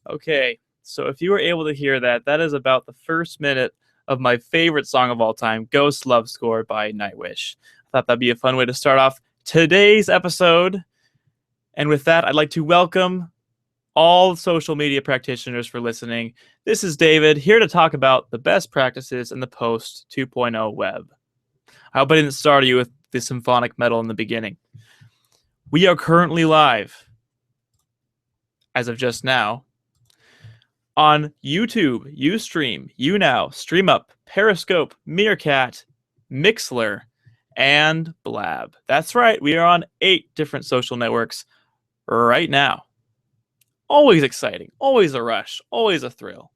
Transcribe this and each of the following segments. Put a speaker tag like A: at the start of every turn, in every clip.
A: Okay, so if you were able to hear that, that is about the first minute of my favorite song of all time, Ghost Love Score by Nightwish. I thought that'd be a fun way to start off today's episode. And with that, I'd like to welcome all social media practitioners for listening. This is David, here to talk about the best practices in the post 2.0 web. I hope I didn't start you with the symphonic metal in the beginning. We are currently live, as of just now, on YouTube, Ustream, YouNow, StreamUp, Periscope, Meerkat, Mixler, and Blab. That's right, we are on 8 different social networks right now. Always exciting, always a rush, always a thrill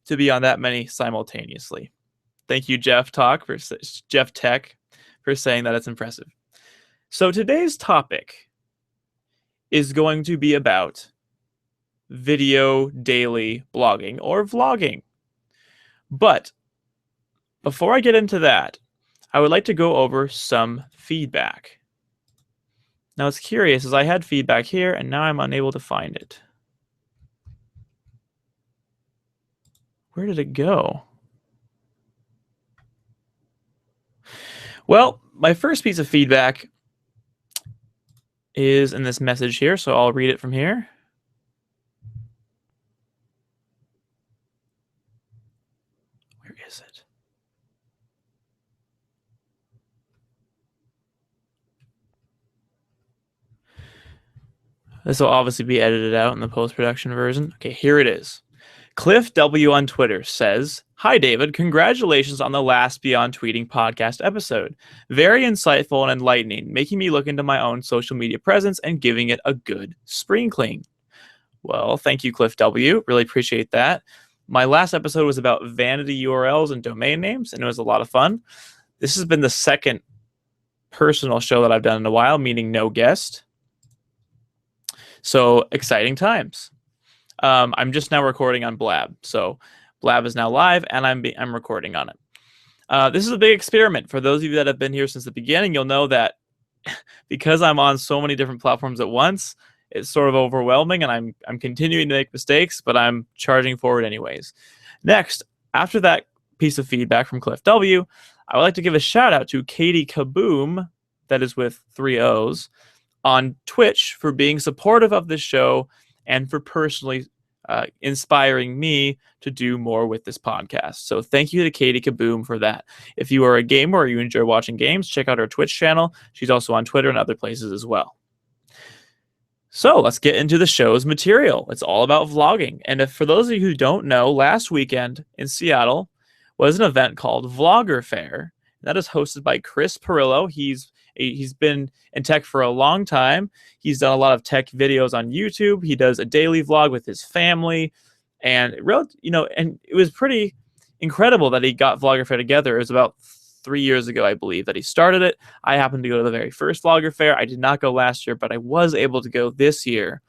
A: to be on that many simultaneously. Thank you, Jeff Tech, for saying that. It's impressive. So today's topic is going to be about video daily blogging or vlogging. But before I get into that, I would like to go over some feedback. Now, it's curious, as I had feedback here, and now I'm unable to find it. Where did it go? Well, my first piece of feedback is in this message here, so I'll read it from here. Where is it? This will obviously be edited out in the post-production version. Okay, here it is. Cliff W on Twitter says, "Hi, David. Congratulations on the last Beyond Tweeting podcast episode. Very insightful and enlightening, making me look into my own social media presence and giving it a good spring clean." Well, thank you, Cliff W. Really appreciate that. My last episode was about vanity URLs and domain names, and it was a lot of fun. This has been the second personal show that I've done in a while, meaning no guest. So exciting times. I'm just now recording on Blab. So Blab is now live, and I'm recording on it. This is a big experiment. For those of you that have been here since the beginning, you'll know that because I'm on so many different platforms at once, it's sort of overwhelming, and I'm continuing to make mistakes, but I'm charging forward anyways. Next, after that piece of feedback from Cliff W, I would like to give a shout out to Katie Kaboom, that is with 3 O's, on Twitch for being supportive of this show and for personally inspiring me to do more with this podcast. So thank you to Katie Kaboom for that. If you are a gamer or you enjoy watching games, check out her Twitch channel. She's also on Twitter and other places as well. So let's get into the show's material. It's all about vlogging. And for those of you who don't know, last weekend in Seattle was an event called VloggerFair. That is hosted by Chris Pirillo. He's been in tech for a long time. He's done a lot of tech videos on YouTube. He does a daily vlog with his family, and it was pretty incredible that he got VloggerFair together. It was about 3 years ago, I believe, that he started it. I happened to go to the very first VloggerFair. I did not go last year, but I was able to go this year.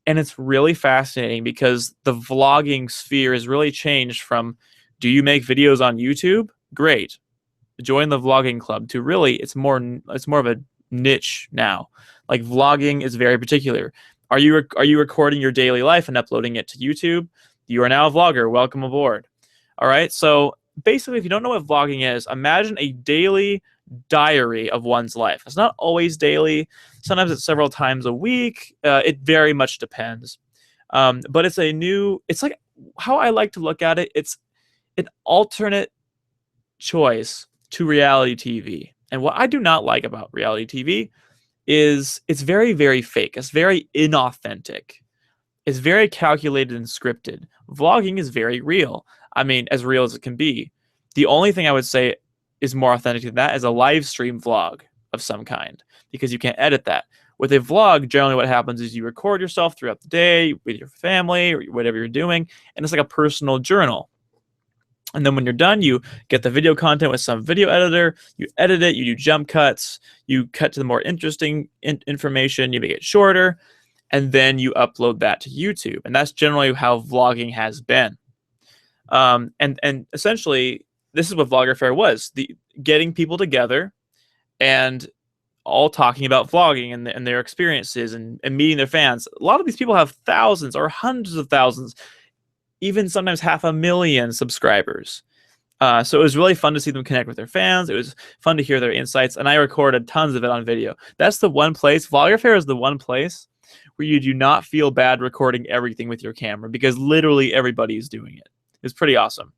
A: And it's really fascinating because the vlogging sphere has really changed from, do you make videos on YouTube? Great. Join the vlogging club, to really it's more of a niche now. Like, vlogging is very particular. Are you recording your daily life and uploading it to YouTube? You are now a vlogger. Welcome aboard. All right. So basically, if you don't know what vlogging is, imagine a daily diary of one's life. It's not always daily. Sometimes it's several times a week. It very much depends. But it's like, how I like to look at it, it's an alternate choice to reality TV. And what I do not like about reality TV is it's very, very fake. It's very inauthentic. It's very calculated and scripted. Vlogging is very real. I mean, as real as it can be. The only thing I would say is more authentic than that is a live stream vlog of some kind, because you can't edit that. With a vlog, generally what happens is you record yourself throughout the day with your family or whatever you're doing, and it's like a personal journal. And then when you're done, you get the video content with some video editor, you edit it, you do jump cuts, you cut to the more interesting information, you make it shorter, and then you upload that to YouTube. And that's generally how vlogging has been. And essentially, this is what VloggerFair was, the getting people together and all talking about vlogging and their experiences and meeting their fans. A lot of these people have thousands or hundreds of thousands, even sometimes 500,000 subscribers. So it was really fun to see them connect with their fans. It was fun to hear their insights, and I recorded tons of it on video. That's the one place, VloggerFair is the one place where you do not feel bad recording everything with your camera, because literally everybody is doing it. It's pretty awesome.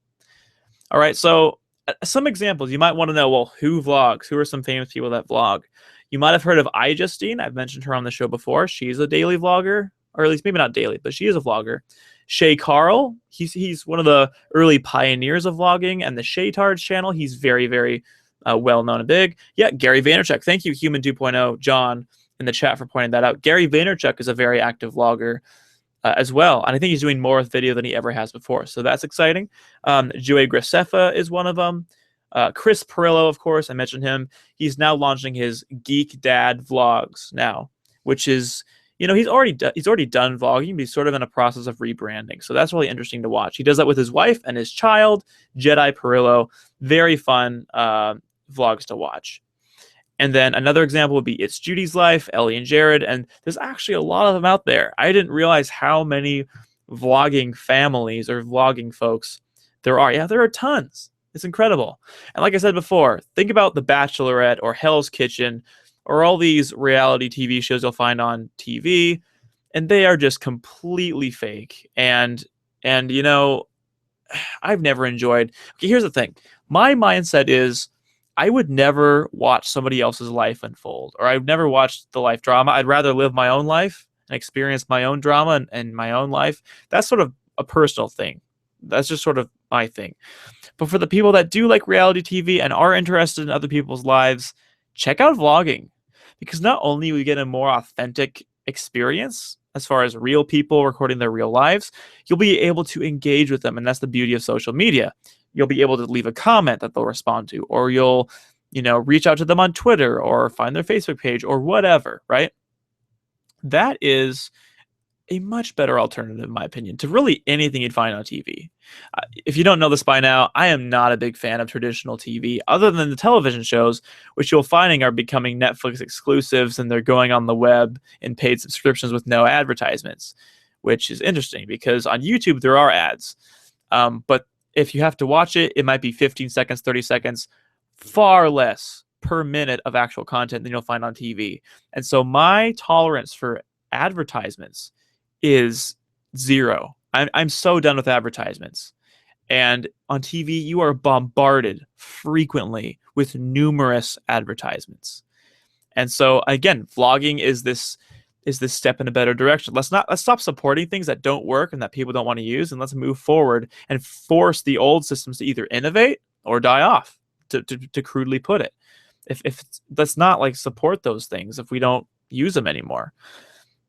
A: All right, so some examples. You might want to know, well, who vlogs? Who are some famous people that vlog? You might have heard of iJustine. I've mentioned her on the show before. She's a daily vlogger, or at least maybe not daily, but she is a vlogger. Shay Carl, he's one of the early pioneers of vlogging, and the Shaytards channel, he's very, very well known and big. Yeah, Gary Vaynerchuk. Thank you, Human 2.0, John, in the chat for pointing that out. Gary Vaynerchuk is a very active vlogger as well, and I think he's doing more with video than he ever has before, so that's exciting. Joey Graceffa is one of them. Chris Pirillo, of course, I mentioned him. He's now launching his Geek Dad vlogs now, which is, he's already done vlogging, but he's sort of in a process of rebranding. So that's really interesting to watch. He does that with his wife and his child, Jedi Pirillo. Very fun vlogs to watch. And then another example would be It's Judy's Life, Ellie and Jared, and there's actually a lot of them out there. I didn't realize how many vlogging families or vlogging folks there are. Yeah, there are tons. It's incredible. And like I said before, think about The Bachelorette or Hell's Kitchen or all these reality TV shows you'll find on TV, and they are just completely fake. And I've never enjoyed. Okay, here's the thing. My mindset is I would never watch somebody else's life unfold, or I've never watched the life drama. I'd rather live my own life and experience my own drama and my own life. That's sort of a personal thing. That's just sort of my thing. But for the people that do like reality TV and are interested in other people's lives, check out vlogging, because not only will you get a more authentic experience as far as real people recording their real lives, you'll be able to engage with them. And that's the beauty of social media. You'll be able to leave a comment that they'll respond to, or you'll, reach out to them on Twitter or find their Facebook page or whatever, right? That is a much better alternative, in my opinion, to really anything you'd find on TV. If you don't know this by now, I am not a big fan of traditional TV, other than the television shows, which you'll finding are becoming Netflix exclusives, and they're going on the web in paid subscriptions with no advertisements, which is interesting because on YouTube there are ads. But if you have to watch it, it might be 15 seconds, 30 seconds, far less per minute of actual content than you'll find on TV. And so my tolerance for advertisements is zero. I'm so done with advertisements. And on TV, you are bombarded frequently with numerous advertisements. And so again, vlogging is this step in a better direction. Let's stop supporting things that don't work and that people don't want to use, and let's move forward and force the old systems to either innovate or die off, to crudely put it. If let's not like support those things if we don't use them anymore.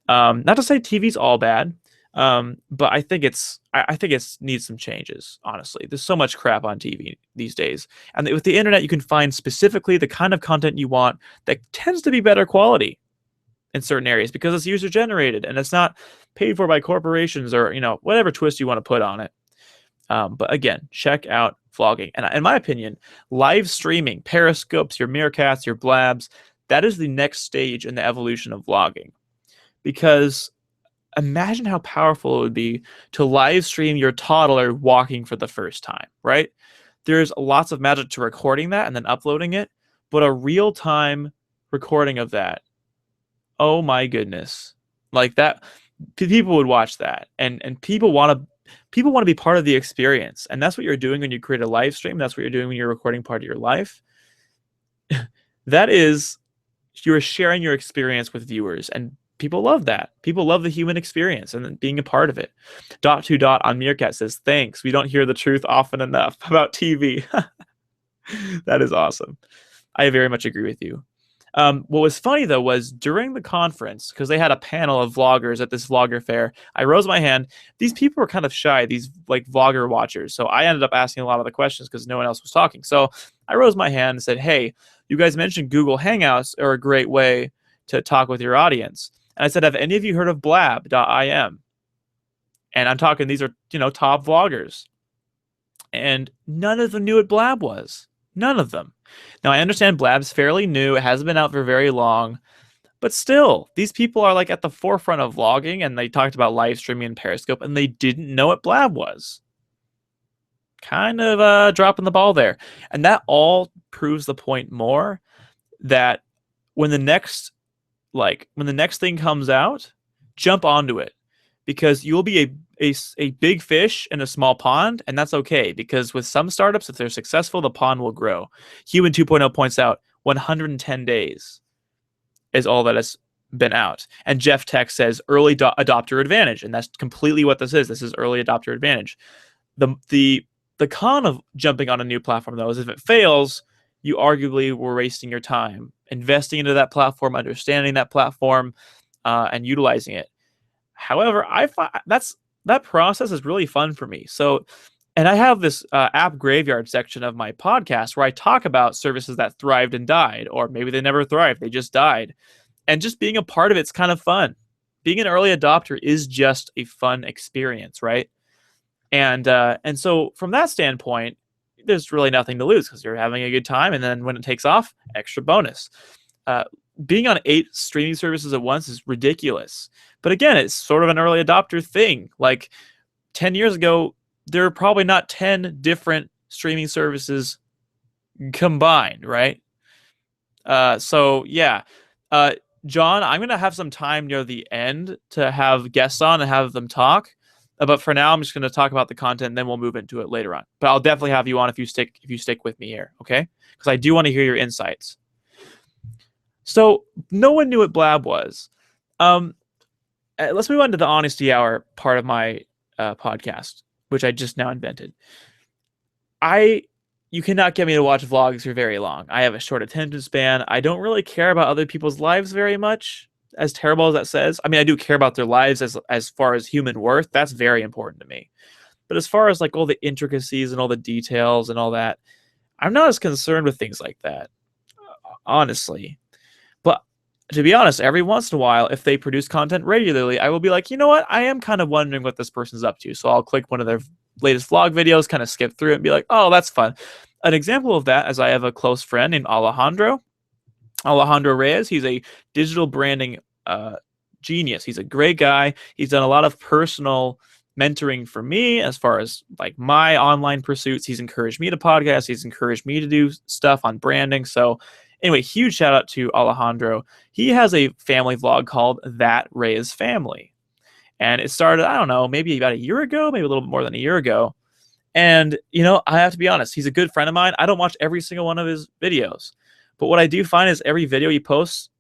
A: Not to say TV's all bad, but I think it's needs some changes. Honestly, there's so much crap on TV these days, and with the internet, you can find specifically the kind of content you want that tends to be better quality in certain areas because it's user generated and it's not paid for by corporations or whatever twist you want to put on it. But again, check out vlogging, and in my opinion, live streaming, periscopes, your meerkats, your blabs, that is the next stage in the evolution of vlogging. Because imagine how powerful it would be to live stream your toddler walking for the first time, right? There's lots of magic to recording that and then uploading it, but a real-time recording of that, oh my goodness. Like that, people would watch that, and people want to be part of the experience. And that's what you're doing when you create a live stream. That's what you're doing when you're recording part of your life. That is, you're sharing your experience with viewers, and people love that. People love the human experience and being a part of it. Dot on Meerkat says, thanks. We don't hear the truth often enough about TV. That is awesome. I very much agree with you. What was funny, though, was during the conference, because they had a panel of vloggers at this VloggerFair, I rose my hand. These people were kind of shy, these like vlogger watchers. So I ended up asking a lot of the questions because no one else was talking. So I rose my hand and said, hey, you guys mentioned Google Hangouts are a great way to talk with your audience. And I said, have any of you heard of blab.im? And I'm talking, these are, top vloggers. And none of them knew what Blab was. None of them. Now, I understand Blab's fairly new. It hasn't been out for very long. But still, these people are like at the forefront of vlogging, and they talked about live streaming and Periscope, and they didn't know what Blab was. Kind of dropping the ball there. And that all proves the point more that when the next thing comes out, jump onto it, because you'll be a big fish in a small pond, and that's okay, because with some startups, if they're successful, the pond will grow. Human 2.0 points out 110 days is all that has been out. And Jeff Tech says early adopter advantage, and that's completely what this is. This is early adopter advantage. The con of jumping on a new platform, though, is if it fails, you arguably were wasting your time investing into that platform, understanding that platform, and utilizing it. However, I find that process is really fun for me. So, and I have this app graveyard section of my podcast where I talk about services that thrived and died, or maybe they never thrived, they just died. And just being a part of it's kind of fun. Being an early adopter is just a fun experience, right? And so from that standpoint, there's really nothing to lose, because you're having a good time, and then when it takes off, extra bonus. Being on 8 streaming services at once is ridiculous. But again, it's sort of an early adopter thing. Like 10 years ago, there are probably not 10 different streaming services combined, right? So yeah. John, I'm going to have some time near the end to have guests on and have them talk. But for now, I'm just going to talk about the content, and then we'll move into it later on. But I'll definitely have you on if you stick with me here, okay? Because I do want to hear your insights. So no one knew what Blab was. Let's move on to the honesty hour part of my podcast, which I just now invented. You cannot get me to watch vlogs for very long. I have a short attention span. I don't really care about other people's lives very much, as terrible as that says. I mean, I do care about their lives as far as human worth. That's very important to me. But as far as like all the intricacies and all the details and all that, I'm not as concerned with things like that, honestly. But to be honest, every once in a while, if they produce content regularly, I will be like, you know what? I am kind of wondering what this person's up to. So I'll click one of their latest vlog videos, kind of skip through it and be like, oh, that's fun. An example of that is I have a close friend named Alejandro Reyes. He's a digital branding genius. He's a great guy. He's done a lot of personal mentoring for me as far as like my online pursuits. He's encouraged me to podcast. He's encouraged me to do stuff on branding. So anyway, huge shout out to Alejandro. He has a family vlog called That Reyes Family. And it started, I don't know, maybe about a year ago, maybe a little bit more than a year ago. And, you know, I have to be honest, he's a good friend of mine. I don't watch every single one of his videos. But what I do find is every video he posts,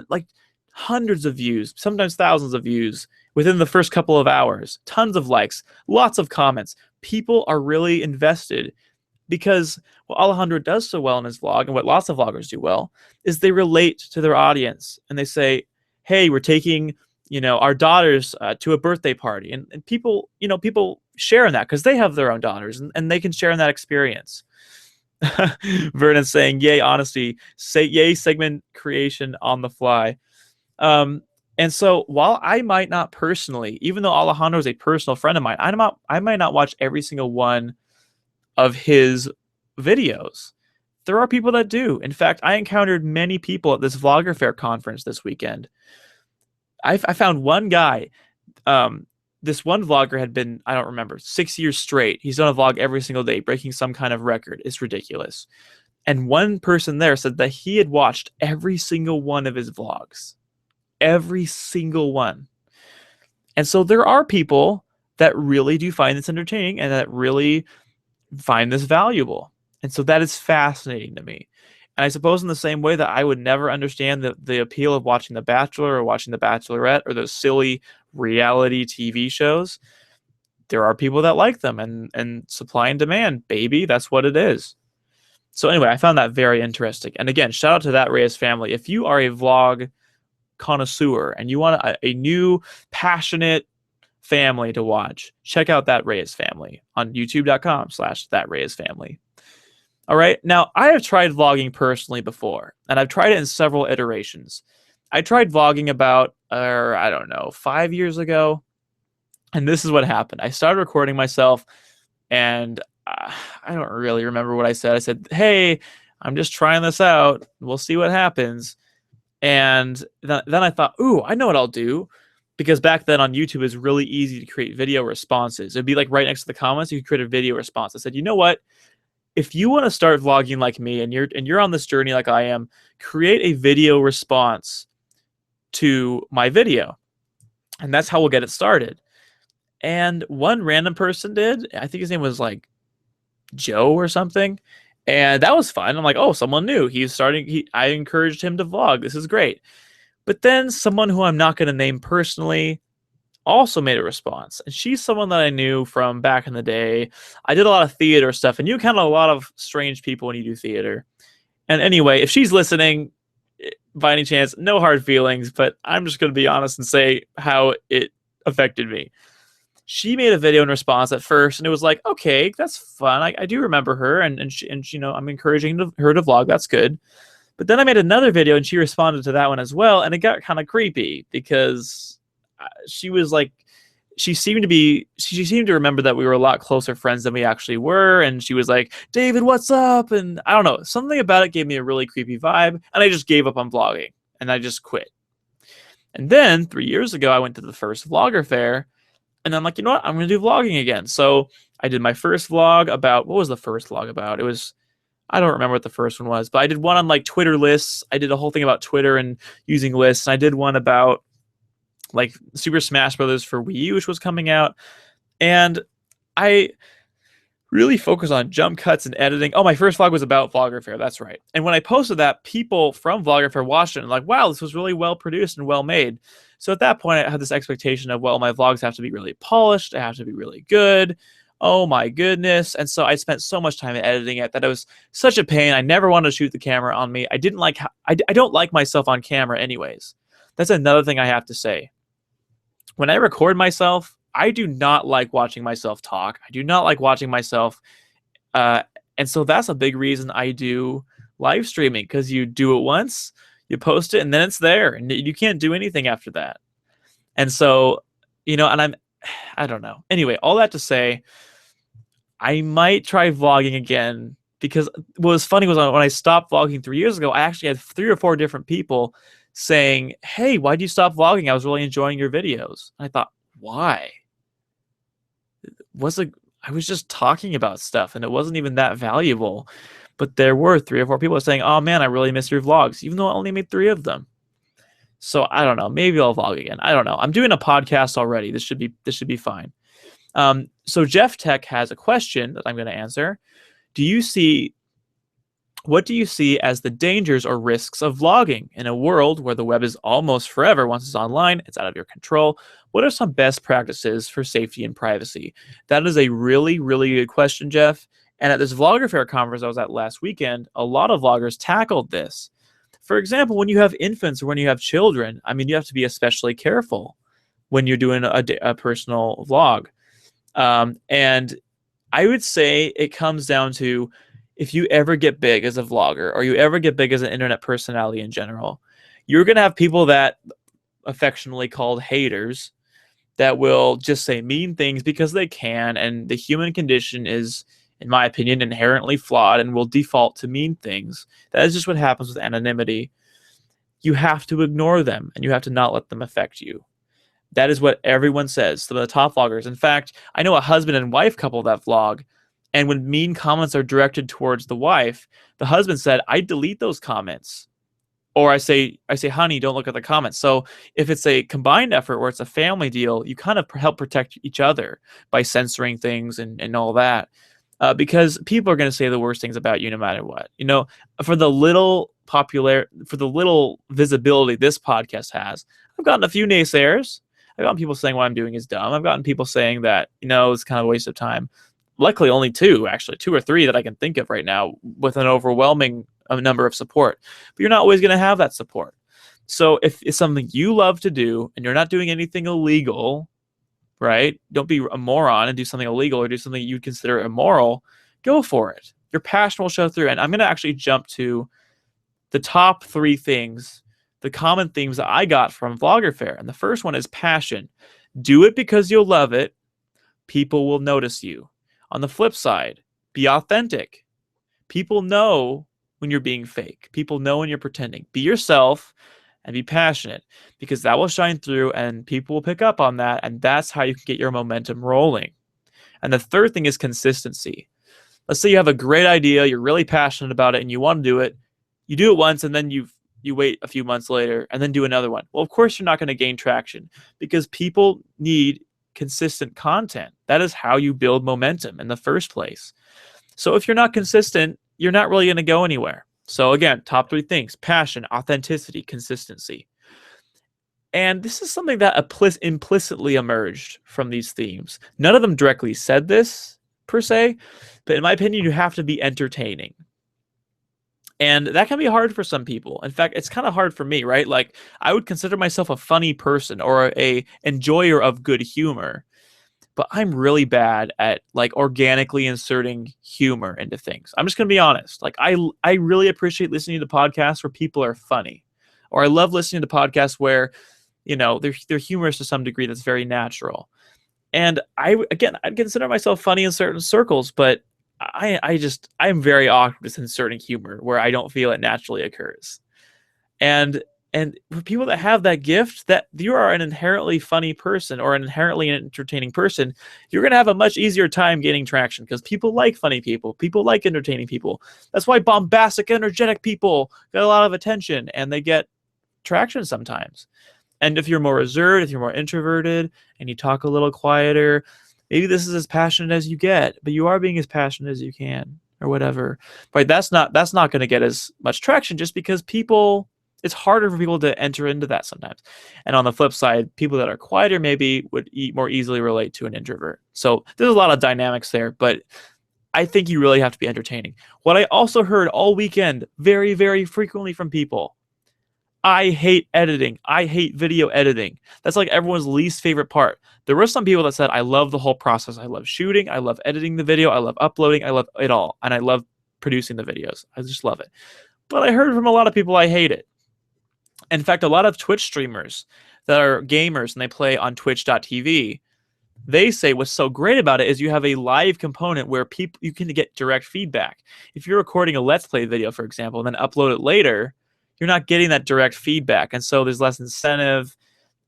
A: like hundreds of views, sometimes thousands of views within the first couple of hours, tons of likes, lots of comments. People are really invested, because what Alejandro does so well in his vlog, and what lots of vloggers do well, is they relate to their audience, and they say, hey, we're taking, you know, our daughters to a birthday party, and people, you know, people share in that because they have their own daughters, and they can share in that experience. Vernon's saying, yay, honesty, say yay, segment creation on the fly. And so while I might not personally, even though Alejandro is a personal friend of mine, I might not watch every single one of his videos. There are people that do. In fact, I encountered many people at this VloggerFair conference this weekend. I found one guy, this one vlogger had been, I don't remember, 6 years straight. He's done a vlog every single day, breaking some kind of record. It's ridiculous. And one person there said that he had watched every single one of his vlogs. Every single one. And so there are people that really do find this entertaining and that really find this valuable. And so that is fascinating to me. And I suppose in the same way that I would never understand the appeal of watching The Bachelor or watching The Bachelorette or those silly reality TV shows, there are people that like them, and supply and demand, baby, that's what it is. So anyway, I found that very interesting. And again, shout out to That Reyes Family. If you are a vlog connoisseur and you want a new passionate family to watch, check out That Reyes Family on youtube.com/That Reyes Family. All right. Now, I have tried vlogging personally before, and I've tried it in several iterations. I tried vlogging about, I don't know, 5 years ago. And this is what happened. I started recording myself, and I don't really remember what I said. I said, hey, I'm just trying this out. We'll see what happens. And then I thought, ooh, I know what I'll do. Because back then on YouTube, it was really easy to create video responses. It'd be like right next to the comments, you could create a video response. I said, you know what? If you want to start vlogging like me and you're on this journey like I am, create a video response to my video. And that's how we'll get it started. And one random person did. I think his name was like Joe or something. And that was fun. I'm like, oh, someone new. He's starting. I encouraged him to vlog. This is great. But then someone who I'm not going to name personally also made a response. And she's someone that I knew from back in the day. I did a lot of theater stuff, and you encounter a lot of strange people when you do theater. And anyway, if she's listening, by any chance, no hard feelings, but I'm just going to be honest and say how it affected me. She made a video in response at first, and it was like, okay, that's fun. I do remember her, and you know, I'm encouraging her to vlog. That's good. But then I made another video, and she responded to that one as well, and it got kind of creepy because she was like, she seemed to remember that we were a lot closer friends than we actually were, and she was like, David, what's up? And I don't know, something about it gave me a really creepy vibe, and I just gave up on vlogging, and I just quit. And then 3 years ago, I went to the first VloggerFair, and I'm like, you know what? I'm going to do vlogging again. So I did my first vlog about, what was the first vlog about? It was, I don't remember what the first one was, but I did one on like Twitter lists. I did a whole thing about Twitter and using lists. And I did one about like Super Smash Brothers for Wii U, which was coming out. And I really focused on jump cuts and editing. Oh, my first vlog was about VloggerFair. That's right. And when I posted that, people from VloggerFair watched it and like, wow, this was really well produced and well made. So at that point, I had this expectation of, well, my vlogs have to be really polished. They have to be really good. Oh my goodness. And so I spent so much time editing it that it was such a pain. I never wanted to shoot the camera on me. I didn't like, I don't like myself on camera anyways. That's another thing I have to say. When I record myself, I do not like watching myself talk. I do not like watching myself. And so that's a big reason I do live streaming, because you do it once, you post it, and then it's there, and you can't do anything after that. And so, you know, and I don't know. Anyway, all that to say, I might try vlogging again, because what was funny was when I stopped vlogging 3 years ago, I actually had 3 or 4 different people saying, hey, why'd you stop vlogging? I was really enjoying your videos. And I thought, why? I was just talking about stuff, and it wasn't even that valuable. But there were 3 or 4 people saying, oh man, I really miss your vlogs, even though I only made 3 of them. So I don't know. Maybe I'll vlog again. I don't know. I'm doing a podcast already. This should be fine. So Jeff Tech has a question that I'm going to answer. What do you see as the dangers or risks of vlogging in a world where the web is almost forever? Once it's online, it's out of your control. What are some best practices for safety and privacy? That is a really, really good question, Jeff. And at this VloggerFair conference I was at last weekend, a lot of vloggers tackled this. For example, when you have infants or when you have children, I mean, you have to be especially careful when you're doing a personal vlog. And I would say it comes down to, if you ever get big as a vlogger, or you ever get big as an internet personality in general, you're going to have people that affectionately called haters that will just say mean things because they can. And the human condition is, in my opinion, inherently flawed and will default to mean things. That is just what happens with anonymity. You have to ignore them, and you have to not let them affect you. That is what everyone says, some of the top vloggers. In fact, I know a husband and wife couple that vlog, and when mean comments are directed towards the wife, the husband said, I delete those comments. Or I say, honey, don't look at the comments. So if it's a combined effort where it's a family deal, you kind of help protect each other by censoring things and all that. Because people are going to say the worst things about you no matter what. You know, for the little visibility this podcast has, I've gotten a few naysayers. I've gotten people saying what I'm doing is dumb. I've gotten people saying that, you know, it's kind of a waste of time. Luckily, only 2 or 3 that I can think of right now, with an overwhelming number of support. But you're not always going to have that support. So if it's something you love to do and you're not doing anything illegal, right? Don't be a moron and do something illegal or do something you'd consider immoral. Go for it. Your passion will show through. And I'm going to actually jump to the top 3 things, the common themes that I got from VloggerFair. And the first one is passion. Do it because you'll love it. People will notice you. On the flip side, Be authentic. People know when you're being fake. People know when you're pretending. Be yourself and be passionate, because that will shine through and people will pick up on that. And that's how you can get your momentum rolling. And the third thing is consistency. Let's say you have a great idea, you're really passionate about it, and you want to do it. You do it once, and then you wait a few months later and then do another one. Well, of course, you're not going to gain traction, because people need consistent content. That is how you build momentum in the first place. So if you're not consistent, you're not really going to go anywhere. So again, top 3 things: passion, authenticity, consistency. And this is something that implicitly emerged from these themes. None of them directly said this, per se, but in my opinion, you have to be entertaining. And that can be hard for some people. In fact, it's kind of hard for me, right? Like, I would consider myself a funny person or a enjoyer of good humor, but I'm really bad at like organically inserting humor into things. I'm just going to be honest. Like, I really appreciate listening to podcasts where people are funny, or I love listening to podcasts where, you know, they're humorous to some degree that's very natural. And I'd consider myself funny in certain circles, but I'm very awkward with inserting humor where I don't feel it naturally occurs. And for people that have that gift, that you are an inherently funny person or an inherently entertaining person, you're going to have a much easier time gaining traction, because people like funny people. People like entertaining people. That's why bombastic, energetic people get a lot of attention and they get traction sometimes. And if you're more reserved, if you're more introverted and you talk a little quieter, maybe this is as passionate as you get, but you are being as passionate as you can or whatever. Right? That's not going to get as much traction, just because it's harder for people to enter into that sometimes. And on the flip side, people that are quieter maybe would more easily relate to an introvert. So there's a lot of dynamics there, but I think you really have to be entertaining. What I also heard all weekend very, very frequently from people: I hate editing. I hate video editing. That's like everyone's least favorite part. There were some people that said, I love the whole process. I love shooting. I love editing the video. I love uploading. I love it all. And I love producing the videos. I just love it. But I heard from a lot of people I hate it. In fact, a lot of Twitch streamers that are gamers and they play on twitch.tv, they say what's so great about it is you have a live component where you can get direct feedback. If you're recording a Let's Play video, for example, and then upload it later, you're not getting that direct feedback. And so there's less incentive,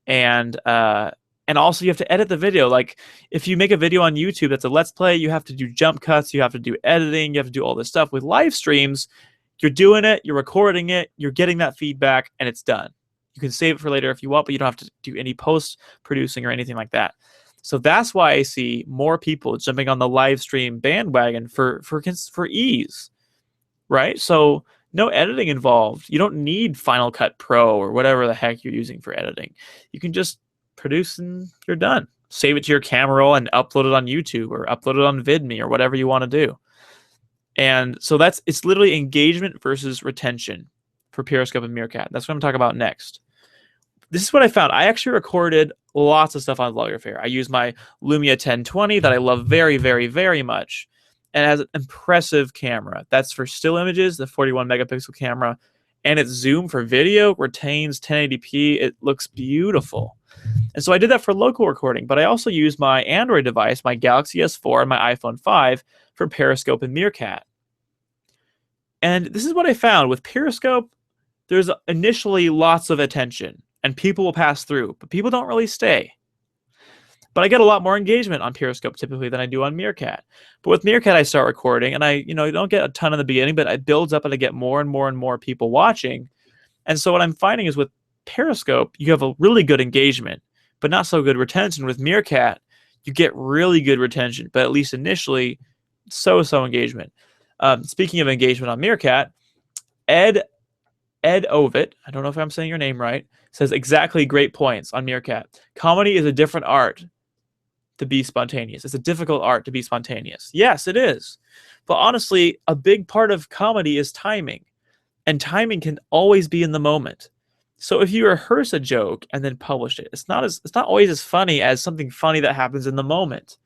A: and also you have to edit the video. Like, if you make a video on YouTube that's a Let's Play, you have to do jump cuts, you have to do editing, you have to do all this stuff. With live streams, you're doing it, you're recording it, you're getting that feedback, and it's done. You can save it for later if you want, but you don't have to do any post-producing or anything like that. So that's why I see more people jumping on the live stream bandwagon for ease, right? So no editing involved. You don't need Final Cut Pro or whatever the heck you're using for editing. You can just produce and you're done. Save it to your camera roll and upload it on YouTube or upload it on VidMe or whatever you want to do. And so it's literally engagement versus retention for Periscope and Meerkat. That's what I'm talking about next. This is what I found. I actually recorded lots of stuff on VloggerFair. I use my Lumia 1020 that I love very, very, very much. And it has an impressive camera. That's for still images, the 41 megapixel camera. And its zoom for video retains 1080p. It looks beautiful. And so I did that for local recording, but I also used my Android device, my Galaxy S4 and my iPhone 5 for Periscope and Meerkat. And this is what I found. With Periscope, there's initially lots of attention and people will pass through, but people don't really stay. But I get a lot more engagement on Periscope typically than I do on Meerkat. But with Meerkat, I start recording, and I don't get a ton in the beginning, but it builds up and I get more and more and more people watching. And so what I'm finding is with Periscope, you have a really good engagement, but not so good retention. With Meerkat, you get really good retention, but at least initially, so engagement. Speaking of engagement on Meerkat, Ed Ovit, I don't know if I'm saying your name right, says exactly great points on Meerkat. Comedy is a different art to be spontaneous. It's a difficult art to be spontaneous. Yes, it is. But honestly, a big part of comedy is timing. And timing can always be in the moment. So if you rehearse a joke and then publish it, it's not always as funny as something funny that happens in the moment,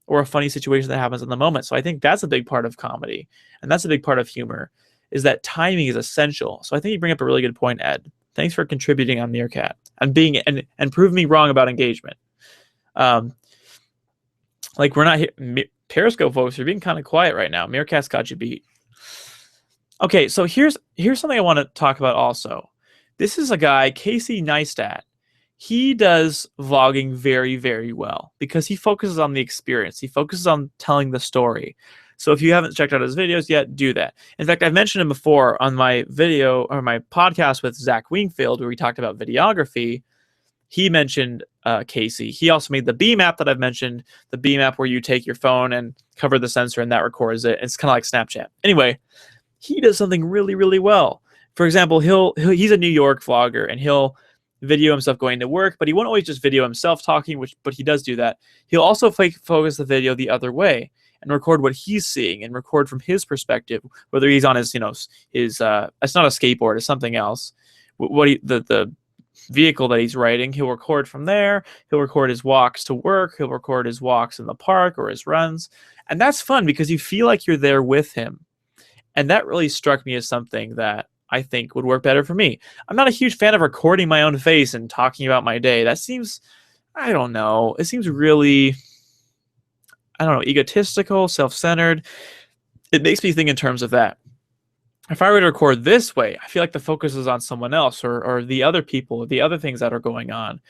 A: or a funny situation that happens in the moment. So I think that's a big part of comedy. And that's a big part of humor, is that timing is essential. So I think you bring up a really good point, Ed. Thanks for contributing on Meerkat and prove me wrong about engagement. Like, we're not here. Periscope folks, you're being kind of quiet right now. Meerkat's got you beat. Okay, so here's something I want to talk about also. This is a guy, Nice Tat. He does vlogging very, very well because he focuses on the experience. He focuses on telling the story. So if you haven't checked out his videos yet, do that. In fact, I've mentioned him before on my video or my podcast with Zach Wingfield, where we talked about videography. He mentioned Casey. He also made the Beam app that I've mentioned, the Beam app where you take your phone and cover the sensor and that records it. It's kind of like Snapchat. Anyway, he does something really, really well. For example, he's a New York vlogger, and he'll video himself going to work, but he won't always just video himself talking, but he does do that. He'll also focus the video the other way and record what he's seeing and record from his perspective, whether he's on his, it's not a skateboard, it's something else. The vehicle that he's riding, he'll record from there. He'll record his walks to work. He'll record his walks in the park or his runs. And that's fun because you feel like you're there with him. And that really struck me as something that I think would work better for me. I'm not a huge fan of recording my own face and talking about my day. That seems, I don't know, it seems really, egotistical, self-centered. It makes me think in terms of that. If I were to record this way, I feel like the focus is on someone else or the other people, or the other things that are going on.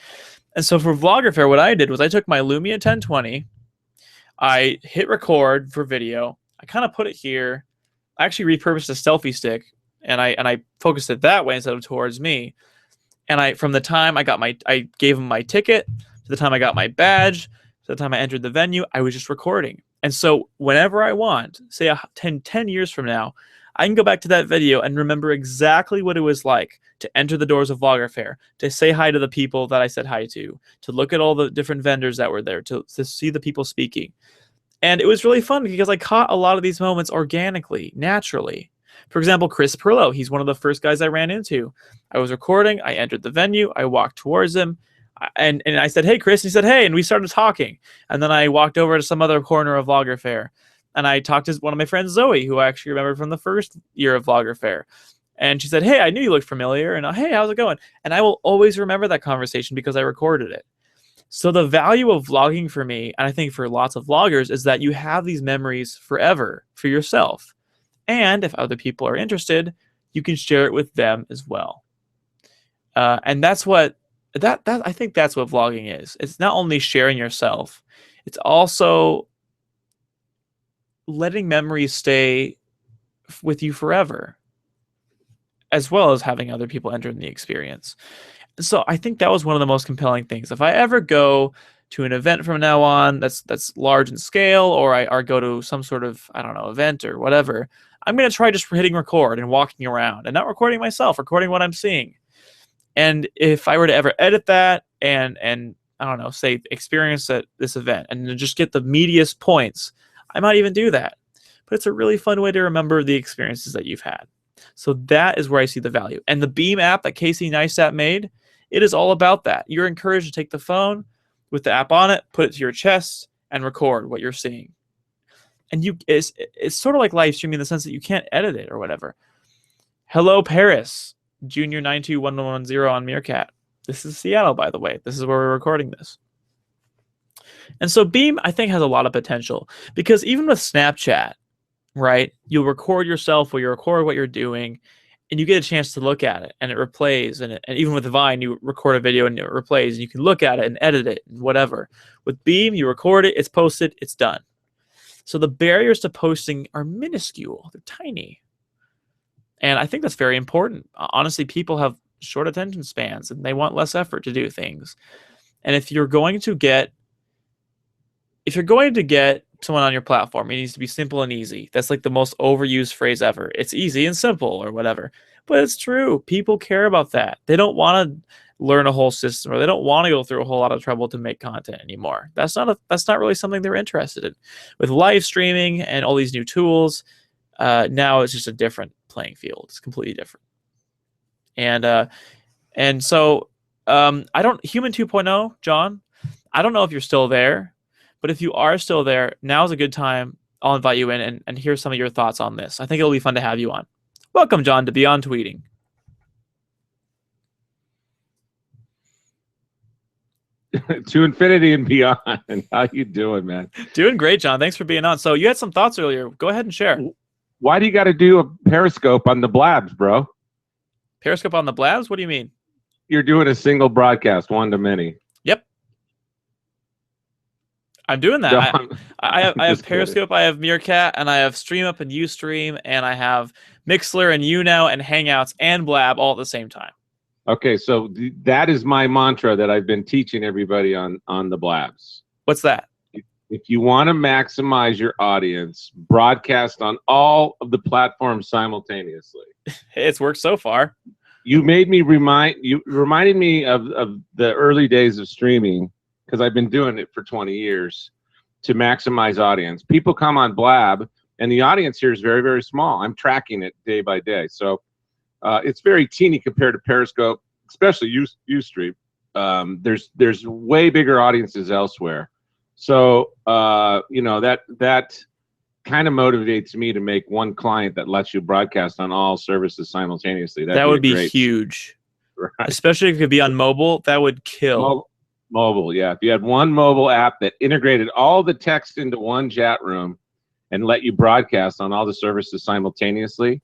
A: And so for VloggerFair, what I did was I took my Lumia 1020, I hit record for video, I kind of put it here, I actually repurposed a selfie stick, and I focused it that way instead of towards me. And from the time I gave him my ticket, to the time I got my badge, to the time I entered the venue, I was just recording. And so whenever I want, say 10 years from now, I can go back to that video and remember exactly what it was like to enter the doors of VloggerFair, to say hi to the people that I said hi to look at all the different vendors that were there, to see the people speaking. And it was really fun because I caught a lot of these moments organically, naturally. For example, Chris Pirillo, he's one of the first guys I ran into. I was recording, I entered the venue, I walked towards him, and I said, "Hey, Chris," and he said, "Hey," and we started talking. And then I walked over to some other corner of VloggerFair, and I talked to one of my friends, Zoe, who I actually remember from the first year of VloggerFair. And she said, "Hey, I knew you looked familiar," and "Hey, how's it going?" And I will always remember that conversation because I recorded it. So the value of vlogging for me, and I think for lots of vloggers, is that you have these memories forever for yourself. And if other people are interested, you can share it with them as well. And that's what I think that's what vlogging is. It's not only sharing yourself, it's also letting memories stay with you forever, as well as having other people enter in the experience. So I think that was one of the most compelling things. If I ever go to an event from now on that's large in scale, or I go to some sort of, event or whatever, I'm going to try just hitting record and walking around and not recording myself, recording what I'm seeing. And if I were to ever edit that and say experience at this event and just get the meatiest points, I might even do that. But it's a really fun way to remember the experiences that you've had. So that is where I see the value. And the Beam app that Nice Tat made, it is all about that. You're encouraged to take the phone with the app on it, put it to your chest, and record what you're seeing. And it's sort of like live streaming in the sense that you can't edit it or whatever. Hello, Paris, Junior 92110 on Meerkat. This is Seattle, by the way. This is where we're recording this. And so Beam, I think, has a lot of potential because even with Snapchat, right, you'll record yourself or you record what you're doing, and you get a chance to look at it, and it replays. And even with Vine, you record a video and it replays, and you can look at it and edit it and whatever. With Beam, you record it, it's posted, it's done. So the barriers to posting are minuscule. They're tiny. And I think that's very important. Honestly, people have short attention spans, and they want less effort to do things. And if you're going to get someone on your platform, it needs to be simple and easy. That's like the most overused phrase ever. It's easy and simple or whatever. But it's true. People care about that. They don't want to learn a whole system, or they don't want to go through a whole lot of trouble to make content anymore. That's not really something they're interested in. With live streaming and all these new tools, now it's just a different playing field. It's completely different. And so Human 2.0, John, I don't know if you're still there, but if you are still there, now's a good time. I'll invite you in and hear some of your thoughts on this. I think it'll be fun to have you on. Welcome, John, to Beyond Tweeting.
B: to infinity and beyond. How you doing, man?
A: Doing great, John. Thanks for being on. So you had some thoughts earlier. Go ahead and share.
B: Why do you got to do a Periscope on the Blabs, bro?
A: Periscope on the Blabs? What do you mean?
B: You're doing a single broadcast, one to many.
A: Yep. I'm doing that.
B: No,
A: I have
B: just
A: Periscope, I have Meerkat, and I have StreamUp and Ustream, and I have Mixler and YouNow and Hangouts and Blab all at the same time.
B: Okay, so that is my mantra that I've been teaching everybody on the Blabs.
A: What's that?
B: If you want to maximize your audience, broadcast on all of the platforms simultaneously.
A: It's worked so far.
B: You reminded me of the early days of streaming, because I've been doing it for 20 years to maximize audience. People come on Blab, and the audience here is very, very small. I'm tracking it day by day. So it's very teeny compared to Periscope, especially Ustream. There's way bigger audiences elsewhere. So, you know, that kind of motivates me to make one client that lets you broadcast on all services simultaneously.
A: That would be huge.
B: Right.
A: Especially if it could be on mobile, that would kill.
B: Mobile, yeah. If you had one mobile app that integrated all the text into one chat room and let you broadcast on all the services simultaneously,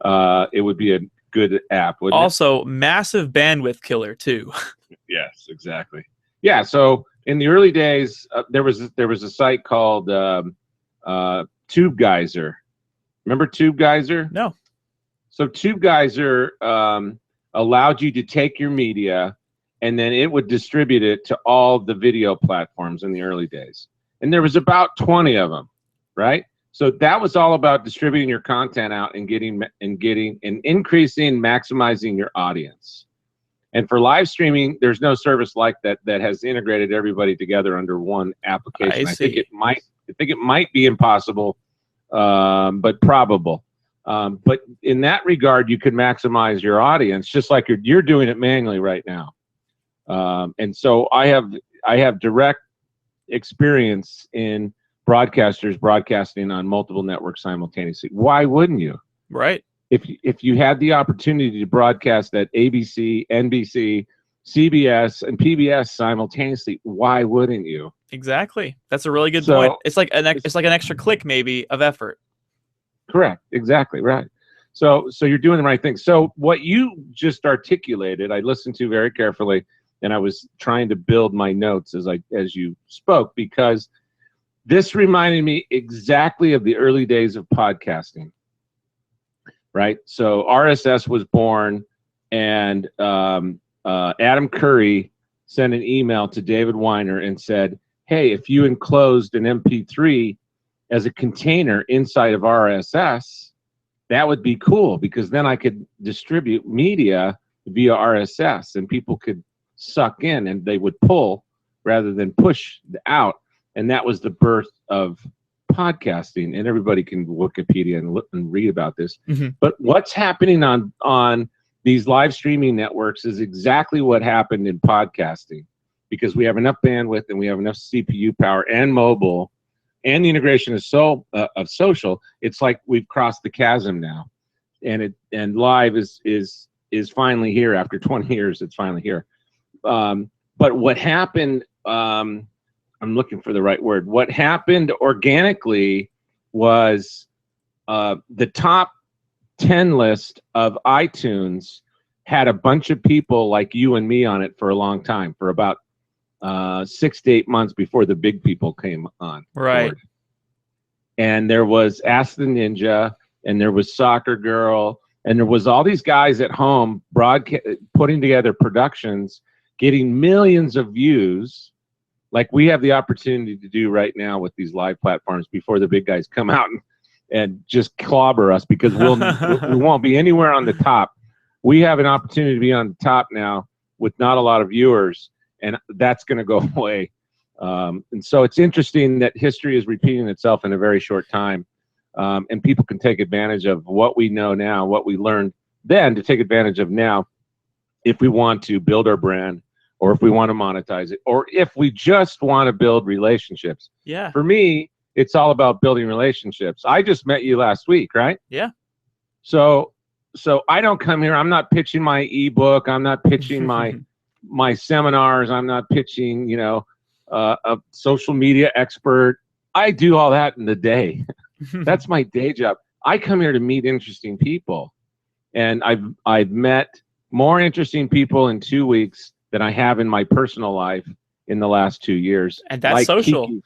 B: it would be a good app, wouldn't
A: also, it? Massive bandwidth killer too.
B: Yes, exactly. Yeah, so in the early days, there was a site called Tube Geyser. Remember Tube Geyser?
A: No.
B: So Tube Geyser allowed you to take your media, and then it would distribute it to all the video platforms in the early days. And there was about 20 of them, right? So that was all about distributing your content out and increasing, maximizing your audience. And for live streaming, there's no service like that that has integrated everybody together under one application. I think it might be impossible, but probable. But in that regard, you could maximize your audience just like you're doing it manually right now. And so I have direct experience in broadcasters broadcasting on multiple networks simultaneously. Why wouldn't you?
A: Right.
B: If you had the opportunity to broadcast at ABC, NBC, CBS, and PBS simultaneously, why wouldn't you?
A: Exactly. That's a really good point. It's like an extra click maybe of effort.
B: Correct. Exactly. Right. So you're doing the right thing. So what you just articulated, I listened to very carefully, and I was trying to build my notes as you spoke, because this reminded me exactly of the early days of podcasting. Right. So RSS was born, and Adam Curry sent an email to David Weiner and said, hey, if you enclosed an MP3 as a container inside of RSS, that would be cool, because then I could distribute media via RSS and people could suck in and they would pull rather than push out. And that was the birth of podcasting, and everybody can Wikipedia and look and read about this. Mm-hmm. But what's happening on these live streaming networks is exactly what happened in podcasting, because we have enough bandwidth and we have enough CPU power and mobile and the integration of social. It's like we've crossed the chasm now, and live is finally here after 20 years. It's finally here. But what happened? I'm looking for the right word. What happened organically was the top 10 list of iTunes had a bunch of people like you and me on it for a long time, for about 6 to 8 months before the big people came on.
A: Right.
B: Board. And there was Ask the Ninja, and there was Soccer Girl, and there was all these guys at home putting together productions, getting millions of views, like we have the opportunity to do right now with these live platforms before the big guys come out and just clobber us, because we won't be anywhere on the top. We have an opportunity to be on the top now with not a lot of viewers, and that's going to go away. And so it's interesting that history is repeating itself in a very short time, and people can take advantage of what we know now, what we learned then, to take advantage of now if we want to build our brand, or if we want to monetize it, or if we just want to build relationships.
A: Yeah.
B: For me, it's all about building relationships. I just met you last week, right?
A: Yeah.
B: So I don't come here. I'm not pitching my ebook. I'm not pitching my my seminars. I'm not pitching, a social media expert. I do all that in the day. That's my day job. I come here to meet interesting people, and I've met more interesting people in 2 weeks than I have in my personal life in the last 2 years.
A: And that's social.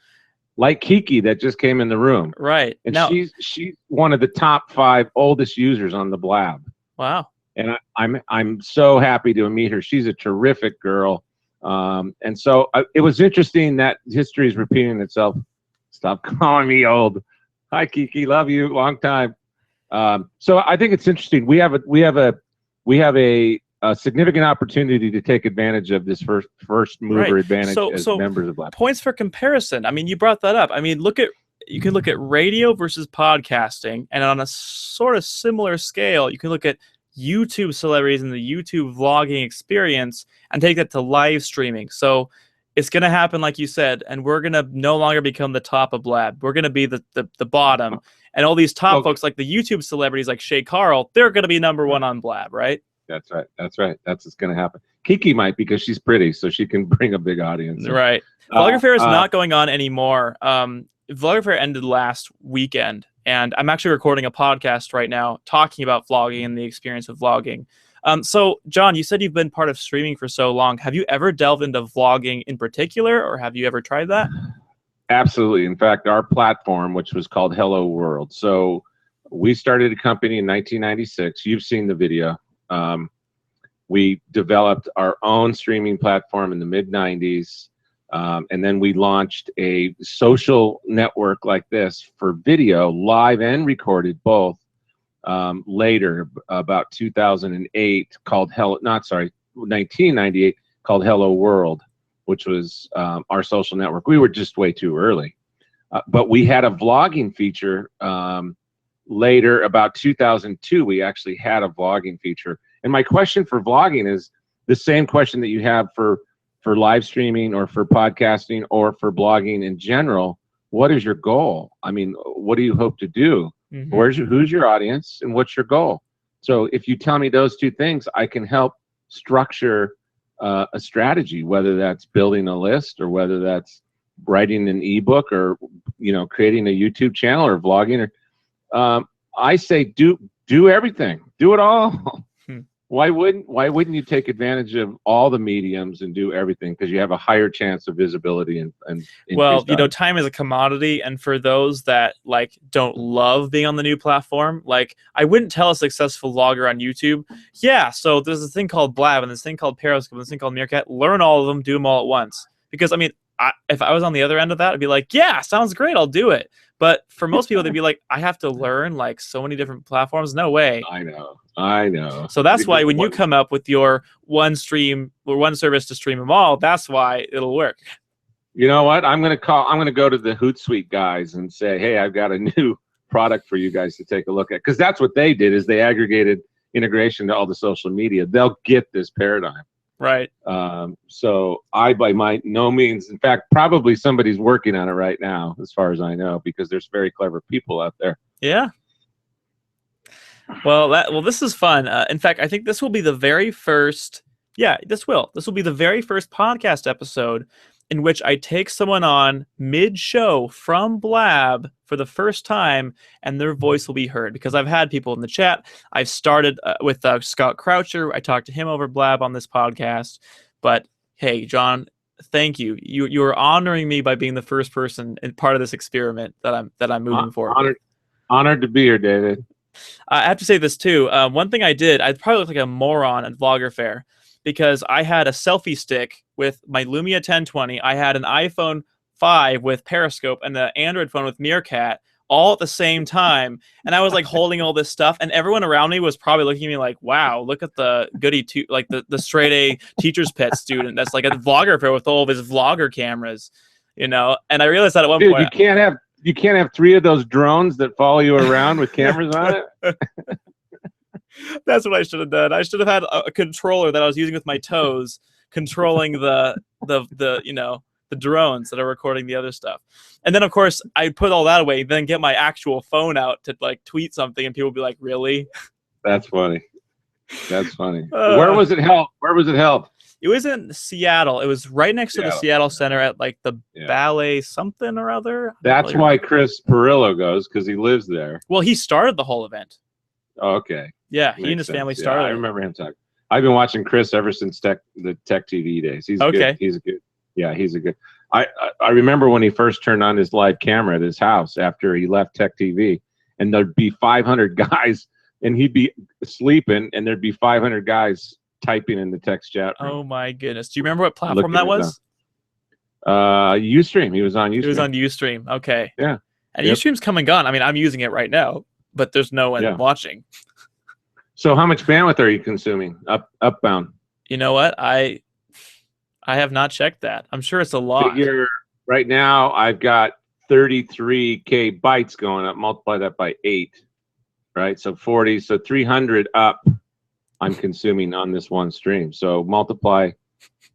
B: Like Kiki that just came in the room.
A: Right.
B: And
A: now,
B: she's one of the top 5 oldest users on the Blab.
A: Wow.
B: And I'm so happy to meet her. She's a terrific girl. And so it was interesting that history is repeating itself. Stop calling me old. Hi Kiki, love you, long time. So I think it's interesting. We have a significant opportunity to take advantage of this first mover advantage as members of Blab.
A: Points for comparison. I mean, you brought that up. I mean, you can look at radio versus podcasting, and on a sort of similar scale, you can look at YouTube celebrities and the YouTube vlogging experience and take that to live streaming. So it's going to happen, like you said, and we're going to no longer become the top of Blab. We're going to be the bottom. And all these top folks, like the YouTube celebrities like Shay Carl, they're going to be #1 on Blab, right?
B: That's right. That's right. That's what's going to happen. Kiki might, because she's pretty, so she can bring a big audience.
A: Right. VloggerFair is not going on anymore. VloggerFair ended last weekend, and I'm actually recording a podcast right now talking about vlogging and the experience of vlogging. So, John, you said you've been part of streaming for so long. Have you ever delved into vlogging in particular, or have you ever tried that?
B: Absolutely. In fact, our platform, which was called Hello World. So we started a company in 1996. You've seen the video. We developed our own streaming platform in the mid-90s. And then we launched a social network like this for video, live and recorded both, later, about 2008, called 1998, called Hello World, which was our social network. We were just way too early. But we had a vlogging feature later, about 2002, we actually had a vlogging feature. And my question for vlogging is the same question that you have for live streaming or for podcasting or for blogging in general. What is your goal? I mean, what do you hope to do? Mm-hmm. Who's your audience and what's your goal? So if you tell me those two things, I can help structure a strategy, whether that's building a list or whether that's writing an ebook or, creating a YouTube channel or vlogging. Or I say do everything, do it all. Why wouldn't you take advantage of all the mediums and do everything? Because you have a higher chance of visibility and
A: well, time is a commodity, and for those that don't love being on the new platform, I wouldn't tell a successful vlogger on YouTube, yeah, so there's this thing called Blab and this thing called Periscope and this thing called Meerkat. Learn all of them, do them all at once. Because I mean, if I was on the other end of that, I'd be like, yeah, sounds great, I'll do it. But for most people, they'd be like, I have to learn so many different platforms. No way.
B: I know.
A: So that's why when you come up with your one stream or one service to stream them all, that's why it'll work.
B: You know what? I'm gonna go to the Hootsuite guys and say, hey, I've got a new product for you guys to take a look at. Because that's what they did, is they aggregated integration to all the social media. They'll get this paradigm.
A: Right.
B: So I, by no means, in fact, probably somebody's working on it right now, as far as I know, because there's very clever people out there.
A: Yeah. Well, this is fun. In fact, I think this will be the very first. Yeah, this will be the very first podcast episode in which I take someone on mid-show from Blab for the first time, and their voice will be heard, because I've had people in the chat. I've started with Scott Croucher. I talked to him over Blab on this podcast. But hey, John, thank you. You are honoring me by being the first person and part of this experiment that I'm moving forward.
B: Honored to be here, David.
A: I have to say this too. One thing I did, I probably looked like a moron at VloggerFair, because I had a selfie stick with my Lumia 1020. I had an iPhone 5 with Periscope and the Android phone with Meerkat all at the same time. And I was holding all this stuff, and everyone around me was probably looking at me like, wow, look at the goody the straight A teacher's pet student that's at VloggerFair with all of his vlogger cameras, And I realized that at one point,
B: you can't have 3 of those drones that follow you around with cameras on it.
A: That's what I should have done. I should have had a controller that I was using with my toes, controlling the drones that are recording the other stuff. And then, of course, I put all that away, then get my actual phone out to tweet something, and people would be like, "Really?"
B: That's funny. That's funny. Where was it held?
A: It was in Seattle. It was right next to the Seattle Center at like the ballet something or other.
B: That's why Chris Pirillo goes, because he lives there.
A: Well, he started the whole event.
B: Oh, okay.
A: Yeah, he and his family started.
B: I remember him talking. I've been watching Chris ever since the Tech TV days. He's
A: okay.
B: Good. He's a good. Yeah, he's a good. I remember when he first turned on his live camera at his house after he left Tech TV, and there'd be 500 guys, and he'd be sleeping, and there'd be 500 guys typing in the text chat room.
A: Oh my goodness! Do you remember what platform that was?
B: Ustream. He was on Ustream.
A: It was on Ustream. Okay.
B: Yeah.
A: And Ustream's come and gone. I mean, I'm using it right now, but there's no one watching.
B: So how much bandwidth are you consuming? Upbound.
A: You know what? I have not checked that. I'm sure it's a lot.
B: Right now, I've got 33K bytes going up. Multiply that by 8, right? So 40. So 300 up. I'm consuming on this one stream. So multiply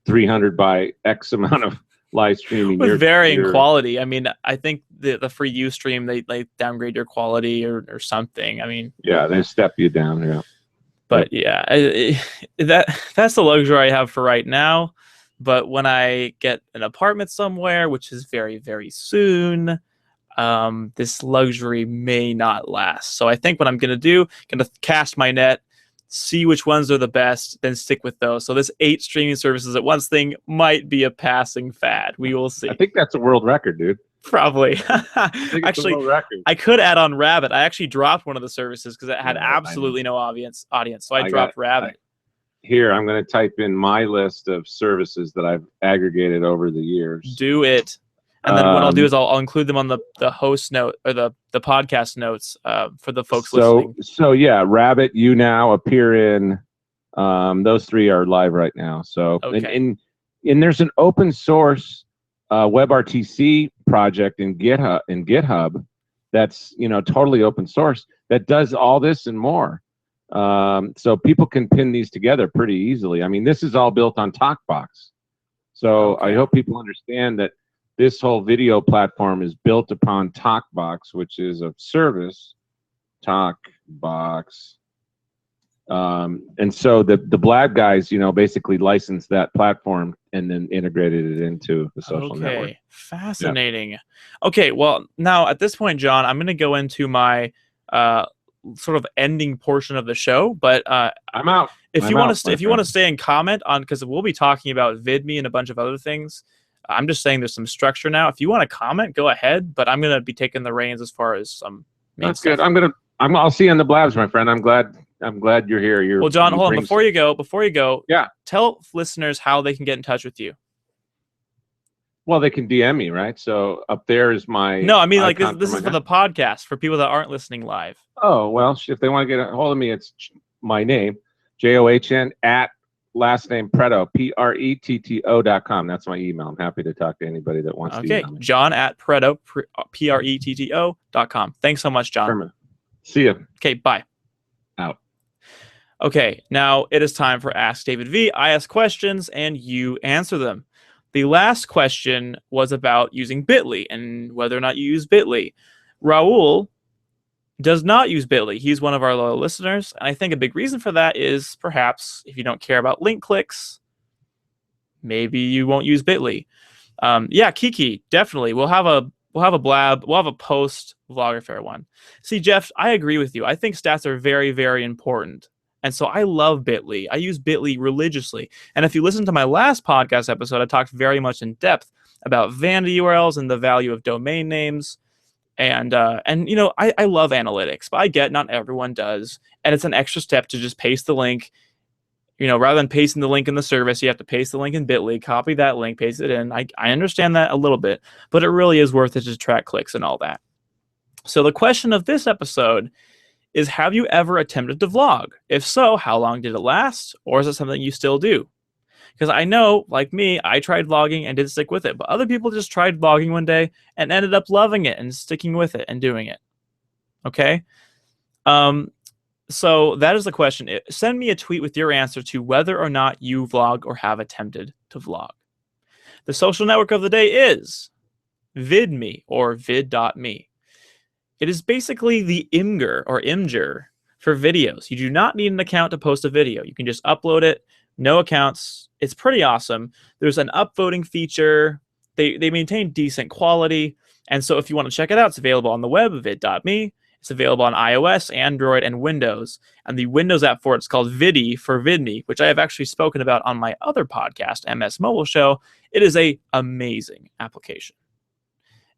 B: 300 by X amount of live streaming.
A: With varying quality. I mean, I think the free Ustream, they downgrade your quality or something. I mean,
B: yeah, they step you down. Yeah.
A: But yeah, that's the luxury I have for right now. But when I get an apartment somewhere, which is very, very soon, this luxury may not last. So I think what I'm going to do, going to cast my net, see which ones are the best, then stick with those. So this 8 streaming services at once thing might be a passing fad. We will see.
B: I think that's a world record, dude.
A: Probably. Actually, I could add on Rabbit. I actually dropped one of the services because it had absolutely no audience. So I dropped Rabbit.
B: Here, I'm going to type in my list of services that I've aggregated over the years.
A: Do it. And then what I'll do is I'll include them on the host note or the podcast notes for the folks listening.
B: So yeah, Rabbit, you now appear in. Those 3 are live right now. So and there's an open source WebRTC project in GitHub that's totally open source that does all this and more. So people can pin these together pretty easily. I mean, this is all built on TalkBox. So I hope people understand that this whole video platform is built upon TalkBox, which is a service, TalkBox. And so the Blab guys, basically licensed that platform and then integrated it into the social network.
A: Fascinating. Yeah. Okay, well, now at this point, John, I'm going to go into my sort of ending portion of the show, but
B: I'm out.
A: If you want to stay and comment on, because we'll be talking about VidMe and a bunch of other things. I'm just saying there's some structure now. If you want to comment, go ahead, but I'm going to be taking the reins as far as some
B: That's stuff. Good. I'll see you on the Blabs, my friend. I'm glad you're here.
A: Well, John, hold on. Before you go,
B: yeah,
A: tell listeners how they can get in touch with you.
B: Well, they can DM me, right? So up there is my...
A: No, I mean, like, this is for the podcast, for people that aren't listening live.
B: Oh, well, if they want to get a hold of me, it's my name, JOHN, at last name Pretto, PRETTO.com. That's my email. I'm happy to talk to anybody that wants to email me.
A: John at Pretto, PRETTO.com. Thanks so much, John.
B: Permanent. See ya.
A: Okay, bye.
B: Out.
A: Okay, now it is time for Ask David V. I ask questions, and you answer them. The last question was about using Bitly and whether or not you use Bitly. Raul does not use Bitly. He's one of our loyal listeners, and I think a big reason for that is perhaps if you don't care about link clicks, maybe you won't use Bitly. Yeah, Kiki, definitely. We'll have a Blab. We'll have a post VloggerFair one. See, Jeff, I agree with you. I think stats are very, very important. And so I love Bitly. I use Bitly religiously. And if you listen to my last podcast episode, I talked very much in depth about vanity URLs and the value of domain names. And you know, I love analytics, but I get not everyone does. And it's an extra step to just paste the link. You know, rather than pasting the link in the service, you have to paste the link in Bitly, copy that link, paste it in. I understand that a little bit, but it really is worth it to track clicks and all that. So the question of this episode is, have you ever attempted to vlog? If so, how long did it last? Or is it something you still do? Because I know, like me, I tried vlogging and didn't stick with it, but other people just tried vlogging one day and ended up loving it and sticking with it and doing it. Okay? So that is the question. Send me a tweet with your answer to whether or not you vlog or have attempted to vlog. The social network of the day is VidMe or vid.me. It is basically the Imgur or Imgur for videos. You do not need an account to post a video. You can just upload it no accounts. It's pretty awesome. There's an upvoting feature. They maintain decent quality. And so if you want to check it out, it's available on the web, vid.me. It's available on iOS, Android, and Windows. And the Windows app for it is called Vidi for VidMe, which I have actually spoken about on my other podcast, MS Mobile Show. It is an amazing application.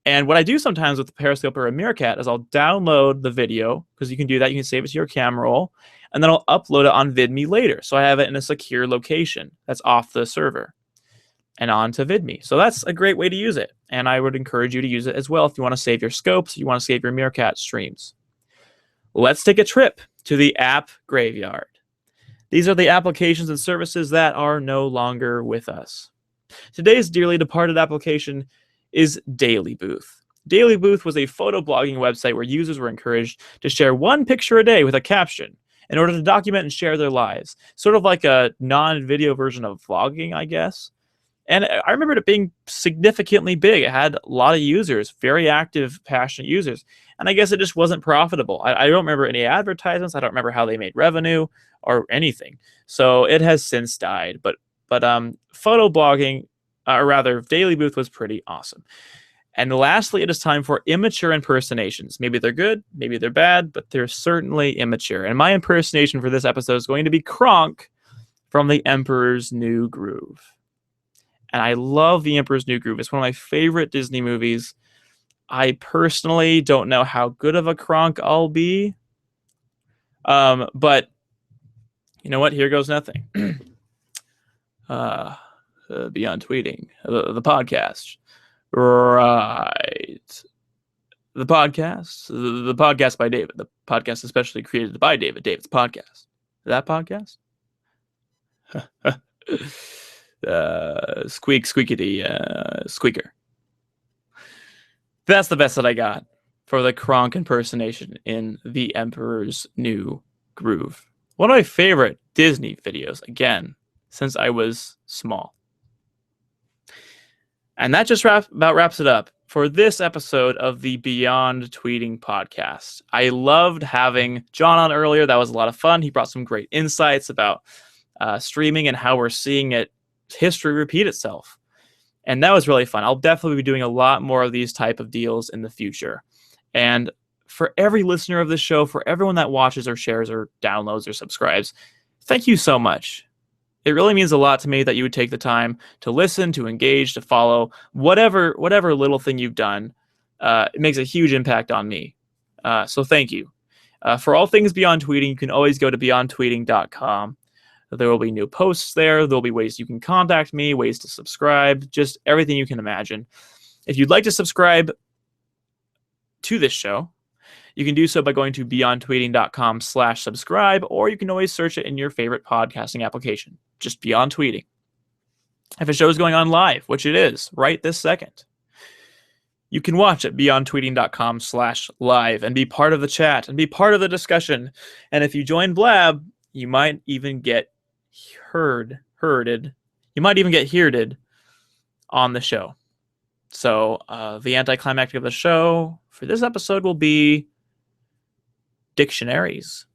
A: And what I do sometimes with the Periscope or a Meerkat is I'll download the video, because you can do that. You can save it to your camera roll, and then I'll upload it on VidMe later. So I have it in a secure location that's off the server and onto VidMe. So that's a great way to use it. And I would encourage you to use it as well if you want to save your scopes, you want to save your Meerkat streams. Let's take a trip to the app graveyard. These are the applications and services that are no longer with us. Today's dearly departed application is Daily Booth. Daily Booth was a photo blogging website where users were encouraged to share one picture a day with a caption in order to document and share their lives. Sort of like a non-video version of vlogging, I guess. And I remember it being significantly big. It had a lot of users, very active, passionate users. And I guess it just wasn't profitable. I don't remember any advertisements. I don't remember how they made revenue or anything. So it has since died. But photo blogging, or rather, Daily Booth was pretty awesome. And lastly, it is time for immature impersonations. Maybe they're good, maybe they're bad, but they're certainly immature. And my impersonation for this episode is going to be Kronk from The Emperor's New Groove. And I love The Emperor's New Groove. It's one of my favorite Disney movies. I personally don't know how good of a Kronk I'll be. But you know what? Here goes nothing. Beyond Tweeting, the podcast. Right. The podcast by David. The podcast especially created by David. David's podcast. That podcast? Squeakity, squeaker. That's the best that I got for the Kronk impersonation in The Emperor's New Groove. One of my favorite Disney videos, again, since I was small. And that just about wraps it up for this episode of the Beyond Tweeting podcast. I loved having John on earlier. That was a lot of fun. He brought some great insights about streaming and how we're seeing history repeat itself. And that was really fun. I'll definitely be doing a lot more of these type of deals in the future. And for every listener of this show, for everyone that watches or shares or downloads or subscribes, thank you so much. It really means a lot to me that you would take the time to listen, to engage, to follow, whatever little thing you've done. It makes a huge impact on me. So thank you. For all things Beyond Tweeting, you can always go to beyondtweeting.com. There will be new posts there. There'll be ways you can contact me, ways to subscribe, just everything you can imagine. If you'd like to subscribe to this show, you can do so by going to beyondtweeting.com/subscribe, or you can always search it in your favorite podcasting application, just Beyond Tweeting. If a show is going on live, which it is right this second, you can watch at beyondtweeting.com/live and be part of the chat and be part of the discussion. And if you join Blab, you might even get herded. You might even get hearded on the show. So the anticlimactic of the show for this episode will be dictionaries.